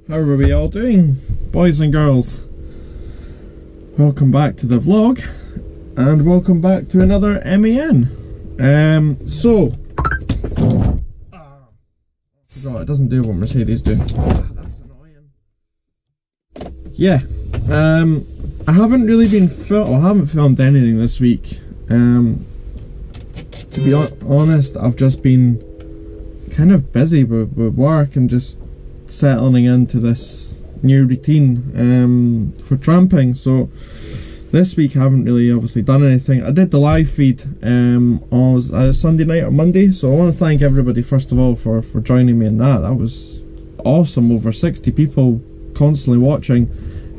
How are we all doing, boys and girls? Welcome back to the vlog, and welcome back to another MAN. Forgot it doesn't do what Mercedes do. That's annoying. Yeah, I haven't really been I haven't filmed anything this week. To be honest, I've just been kind of busy with work and just settling into this new routine for tramping. So this week I haven't really obviously done anything. I did the live feed on Sunday night or Monday, so I want to thank everybody first of all for joining me in that. That was awesome. Over 60 people constantly watching.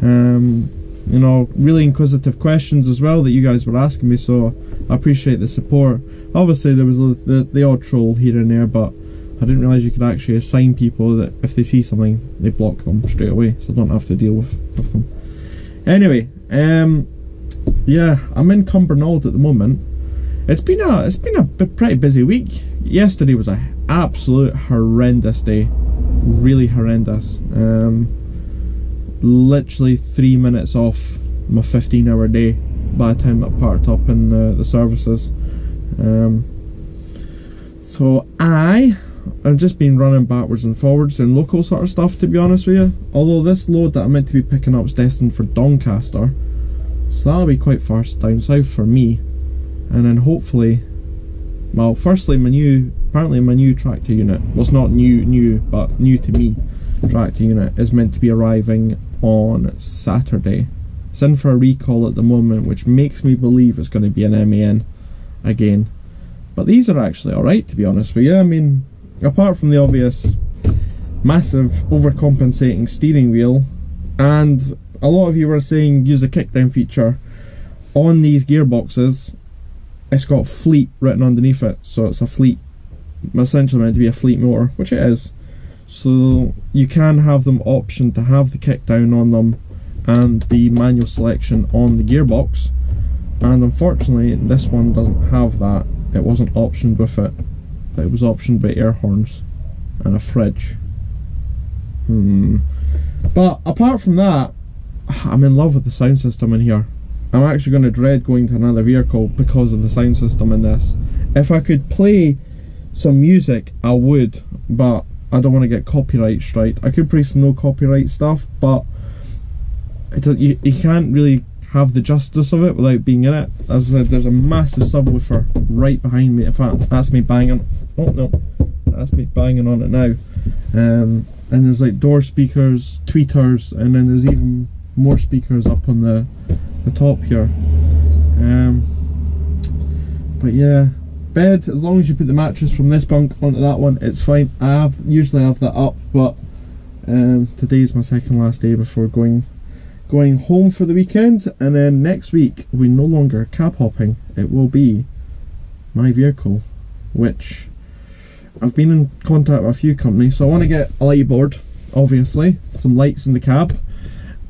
You know, really inquisitive questions as well that you guys were asking me, so I appreciate the support. Obviously there was the odd troll here and there, but I didn't realise you could actually assign people that if they see something, they block them straight away, so I don't have to deal with them. Anyway, yeah, I'm in Cumbernauld at the moment. It's been a pretty busy week. Yesterday was an absolute horrendous day, really horrendous. Literally 3 minutes off my 15-hour day by the time I parked up in the services. So I've just been running backwards and forwards in local sort of stuff, to be honest with you. Although this load that I'm meant to be picking up is destined for Doncaster, so that'll be quite far down south for me. And then hopefully, well, firstly apparently my new tractor unit, well, it's not new, but new to me, tractor unit is meant to be arriving on Saturday. It's in for a recall at the moment, which makes me believe it's going to be an MAN again. But these are actually alright, to be honest with you. I mean, apart from the obvious massive overcompensating steering wheel, and a lot of you were saying use a kickdown feature on these gearboxes, it's got Fleet written underneath it, so it's a Fleet, essentially meant to be a Fleet motor, which it is. So you can have them optioned to have the kickdown on them and the manual selection on the gearbox, and unfortunately this one doesn't have that. It wasn't optioned with it. It was optioned by air horns and a fridge. But apart from that, I'm in love with the sound system in here. I'm actually going to dread going to another vehicle because of the sound system in this. If I could play some music, I would, but I don't want to get copyright striked. I could play some no copyright stuff, but you can't really have the justice of it without being in it. As I said, there's a massive subwoofer right behind me. In fact, that's me banging. Oh no, that's me banging on it now. And there's like door speakers, tweeters, and then there's even more speakers up on the top here. But yeah, bed, as long as you put the mattress from this bunk onto that one, it's fine. I usually have that up, but today's my second last day before going home for the weekend, and then next week we no longer cab hopping. It will be my vehicle, which I've been in contact with a few companies, so I want to get a light board, obviously, some lights in the cab,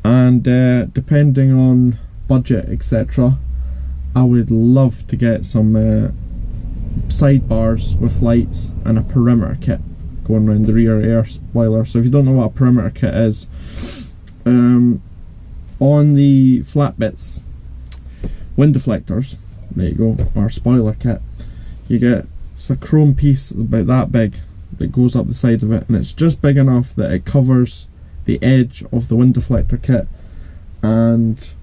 and depending on budget, etc., I would love to get some sidebars with lights and a perimeter kit going around the rear air spoiler. So if you don't know what a perimeter kit is, on the flat bits, wind deflectors, there you go, or spoiler kit, you get, it's a chrome piece about that big that goes up the side of it, and it's just big enough that it covers the edge of the wind deflector kit, and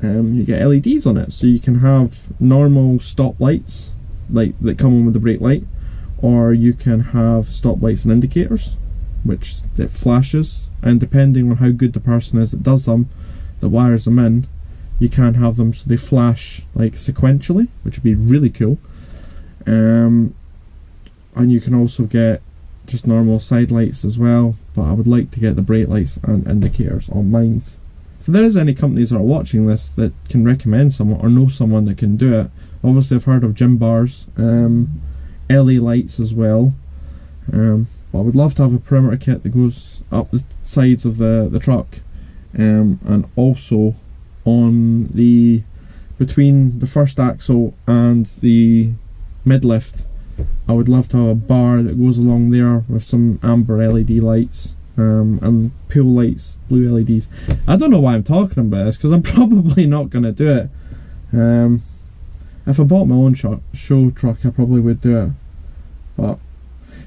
you get LEDs on it, so you can have normal stop lights like that come on with the brake light, or you can have stop lights and indicators, which it flashes, and depending on how good the person is that does them, that wires them in, you can have them so they flash like sequentially, which would be really cool. And you can also get just normal side lights as well, but I would like to get the brake lights and indicators on mine. If there is any companies that are watching this that can recommend someone or know someone that can do it, obviously I've heard of gym bars, LE lights as well, but I would love to have a perimeter kit that goes up the sides of the truck, and also on between the first axle and the mid lift, I would love to have a bar that goes along there with some amber LED lights and pool lights, blue LEDs. I don't know why I'm talking about this, because I'm probably not going to do it. If I bought my own show truck, I probably would do it. But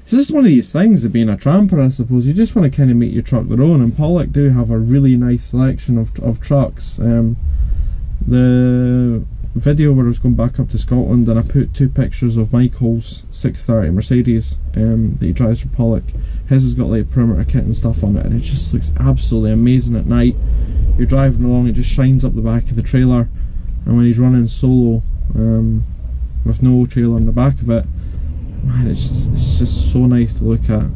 it's just one of these things of being a tramper, I suppose. You just want to kind of make your truck their own, and Pollock do have a really nice selection of trucks. The video where I was going back up to Scotland, and I put 2 pictures of Michael's 630 Mercedes that he drives for Pollock. His has got like perimeter kit and stuff on it, and it just looks absolutely amazing at night. You're driving along, it just shines up the back of the trailer, and when he's running solo with no trailer in the back of it, man, it's just so nice to look at.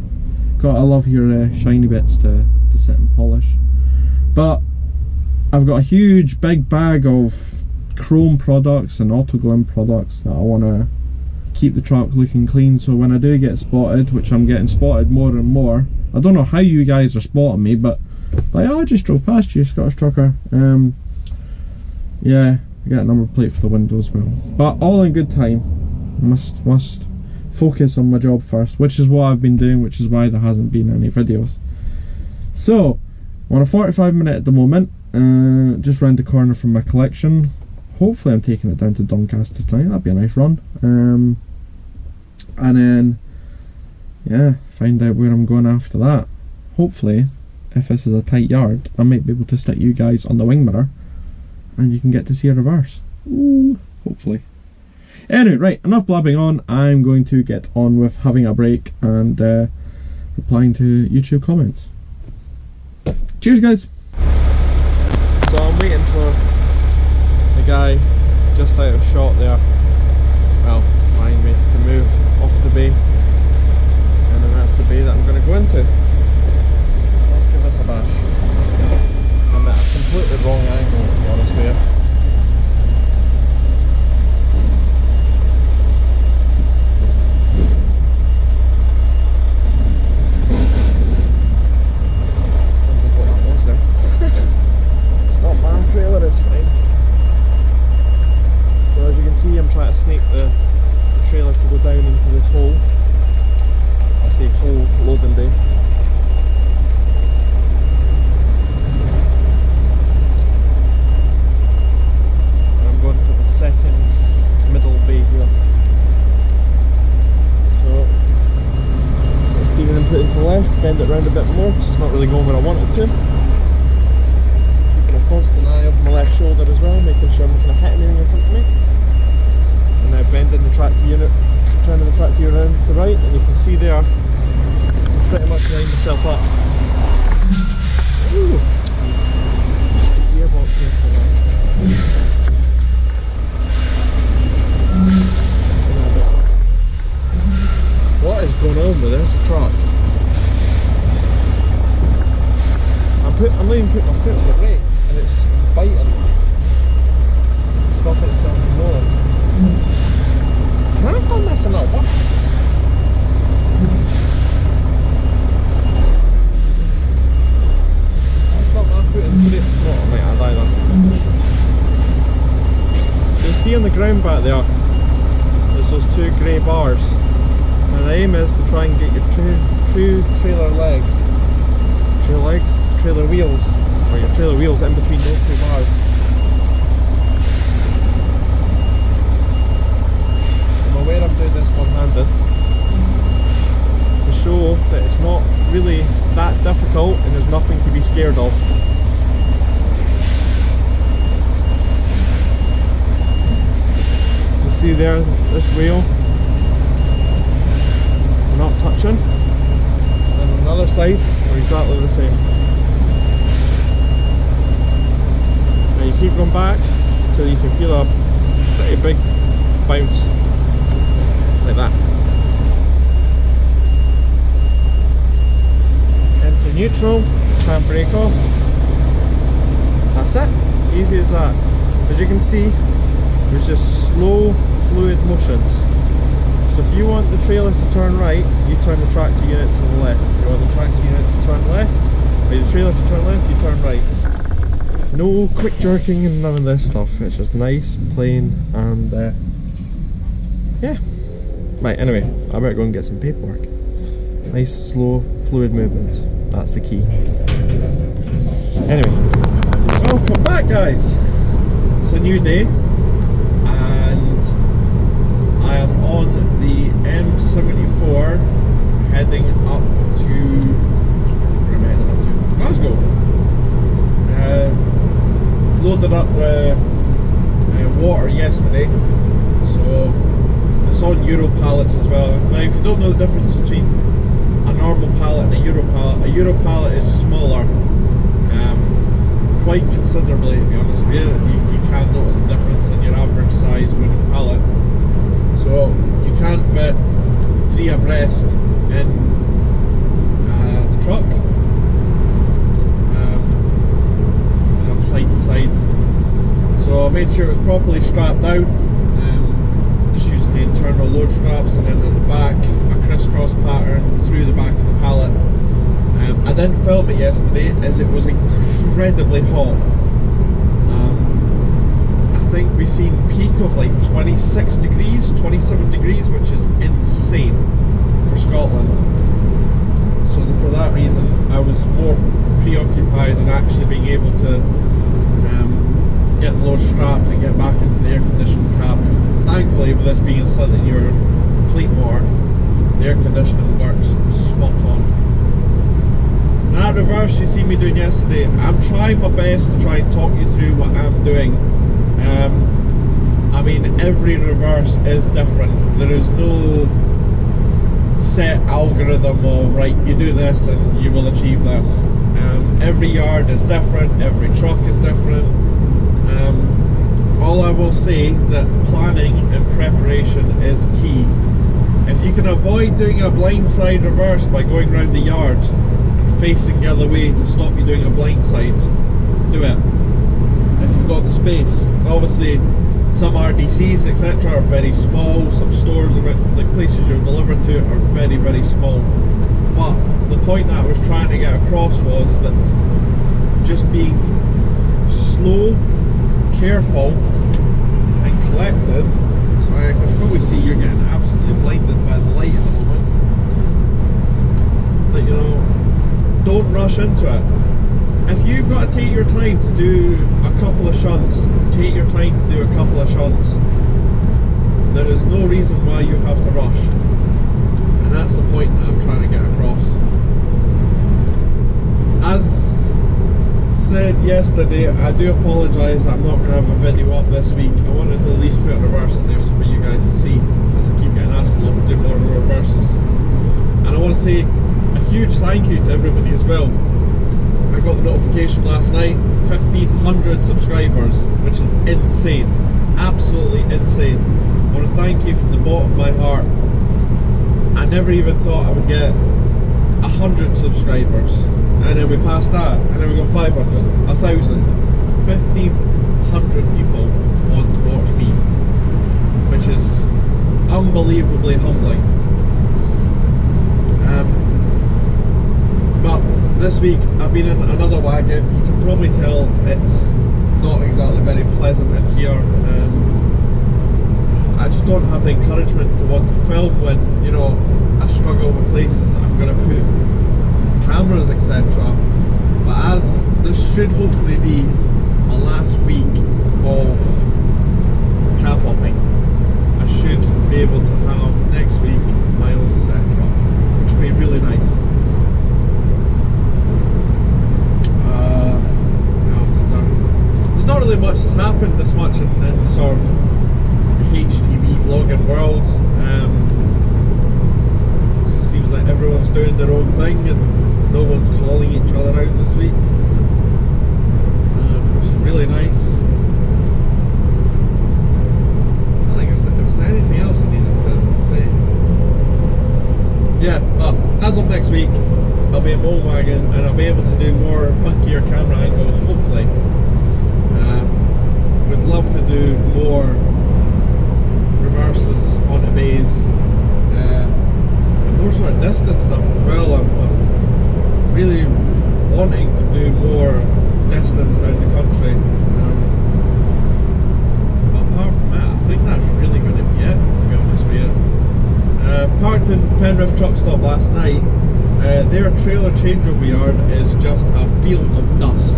I love your shiny bits to sit and polish. But I've got a huge big bag of chrome products and auto glym products that I want to keep the truck looking clean, so when I do get spotted, which I'm getting spotted more and more, I don't know how you guys are spotting me, but like, oh, I just drove past you, Scottish Trucker. Yeah, I got a number plate for the window as well. But all in good time. Must focus on my job first, which is what I've been doing, which is why there hasn't been any videos. So I'm on a 45 minute at the moment, just round the corner from my collection. Hopefully I'm taking it down to Doncaster tonight, that'd be a nice run. And then, yeah, find out where I'm going after that. Hopefully, if this is a tight yard, I might be able to stick you guys on the wing mirror and you can get to see a reverse. Ooh, hopefully. Anyway, right, enough blabbing on. I'm going to get on with having a break and replying to YouTube comments. Cheers, guys. So I'm waiting for the guy just out of shot there, well, behind me, to move off the bay, and then that's the bay that I'm going to go into. Let's give this a bash. I'm at a completely wrong angle, to be honest with you. Trailer is fine. So as you can see, I'm trying to snake the trailer to go down into this hole. I say hole, loading bay. And I'm going for the second middle bay here. So let's give it input into the left, bend it round a bit more because it's not really going where I want it to. Constant eye over my left shoulder as well, making sure I'm not going to hit anything in front of me. And now bending the tractor unit, turning the tractor unit around to the right, and you can see there, pretty much line myself up. Ooh! The gearbox is the right. What is going on with this truck? I'm not even putting my foot on the brake, and it's biting, stopping itself from rolling. Can I have done this in a what? That's not my foot in the brake throttle, might add either. You'll see on the ground back there, there's those 2 grey bars, and the aim is to try and get your two trailer legs, trailer wheels, or your trailer wheels in between those 2 bars. I'm aware I'm doing this one-handed to show that it's not really that difficult and there's nothing to be scared of. You see there, this wheel, we're not touching, and on the other side, we're exactly the same. You keep going back until you can feel a pretty big bounce, like that. Into neutral, can't brake off. That's it, easy as that. As you can see, there's just slow, fluid motions. So if you want the trailer to turn right, you turn the tractor unit to the left. If you want the tractor unit to turn left, or the trailer to turn left, you turn right. No quick jerking and none of this stuff, it's just nice, plain, and yeah. Right, anyway, I better go and get some paperwork. Nice slow fluid movements. That's the key. Anyway, welcome back guys. It's a new day and I am on the M74 heading up to, where am I heading up to? Glasgow. Loaded up water yesterday, so it's on Euro pallets as well. Now if you don't know the difference between a normal pallet and a Euro pallet is smaller, quite considerably to be honest with you. You can notice the difference in your average size wooden pallet. So you can fit 3 abreast in the truck, side to side. So I made sure it was properly strapped down, just using the internal load straps, and then at the back a crisscross pattern through the back of the pallet. I didn't film it yesterday as it was incredibly hot. I think we've seen peak of like 26 degrees, 27 degrees, which is insane for Scotland. So for that reason I was more preoccupied in actually being able to get the load strapped and get back into the air conditioned cab. Thankfully, with this being a slightly newer fleet motor, the air conditioning works spot on. Now that reverse you see me doing yesterday, I'm trying my best to try and talk you through what I'm doing. I mean, every reverse is different. There is no set algorithm of, right, you do this and you will achieve this. Every yard is different, every truck is different. All I will say that planning and preparation is key. If you can avoid doing a blindside reverse by going around the yard and facing the other way to stop you doing a blindside, do it. If you've got the space. Obviously some RDCs etc. are very small, some stores, like places you're delivered to, are very, very small. But the point that I was trying to get across was that just being slow, careful and collected. So I can probably see you're getting absolutely blinded by the light at the moment. But you know, don't rush into it. If you've got to take your time to do a couple of shunts, take your time to do a couple of shunts. There is no reason why you have to rush. And that's the point that I'm trying to get across. As said yesterday, I do apologise I'm not going to have a video up this week. I wanted to at least put a reverse in there for you guys to see, as I keep getting asked to do more reverses. And I want to say a huge thank you to everybody as well. I got the notification last night, 1,500 subscribers, which is insane, absolutely insane. I want to thank you from the bottom of my heart. I never even thought I would get 100 subscribers, and then we passed that, and then we got 500, 1,000, 1,500 people want to watch me, which is unbelievably humbling. But this week I've been in another wagon. You can probably tell it's not exactly very pleasant in here. I just don't have the encouragement to want to film when, you know, I struggle with places that I'm going to put cameras etc. But as this should hopefully be my last week of cab hopping, I should be able to have next week my own set truck, which will be really nice. What else is there? There's not really much that's happened this much in sort of the HTV vlogging world. It just seems like everyone's doing their own thing and no one's calling each other out this week, which is really nice. I don't think there was anything else I needed to say. Yeah, but as of next week, I'll be in my own wagon and I'll be able to do more funkier camera angles, hopefully. Would love to do more reverses onto bays, and more sort of distance stuff as well. I'm really wanting to do more distance down the country. But apart from that, I think that's really going to be it, to be honest with you. Parked in Penrith truck stop last night. Their trailer changeover yard is just a field of dust.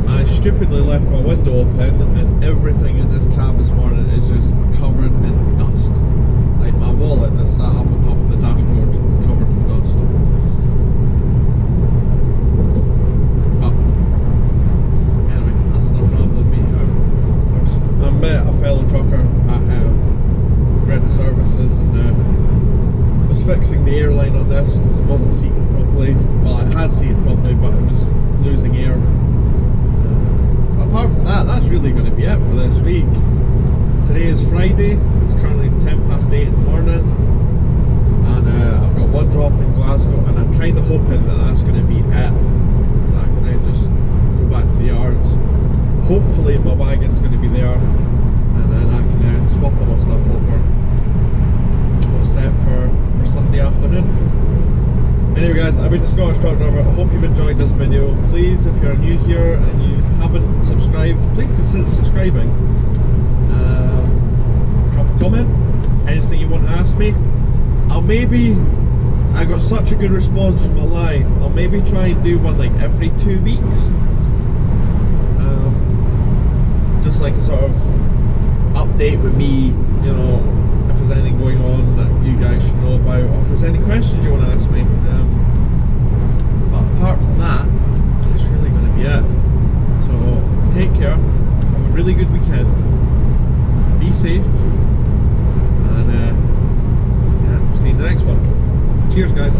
I stupidly left my window open and everything in this cab this morning is just covered in dust. Like my wallet that's sat up on top of the dashboard, covered in dust. But anyway, that's enough rambling me. I met a fellow trucker at Rented Services and was fixing the airline on this because it wasn't seated properly. Well, it had seated properly, but it was losing air. Apart from that, that's really going to be it for this week. Today is Friday, it's currently 8:10 in the morning, and I've got one drop in Glasgow, and I'm kind of hoping that that's going to be it. That I can then just go back to the yards. Hopefully my wagon's going to be there, and then I can swap all my stuff over. All set for Sunday afternoon. Anyway guys, I've been the Scottish Truck Driver. I hope you've enjoyed this video. Please, if you're new here and you haven't subscribed, please consider subscribing. Drop a comment, anything you want to ask me. I got such a good response from my live, I'll maybe try and do one like every 2 weeks. Just like a sort of update with me, you know, if there's anything going on that you guys should know about, or if there's any questions you want to ask me. But apart from that, that's really going to be it. So take care, have a really good weekend, be safe, and yeah, see you in the next one. Cheers guys.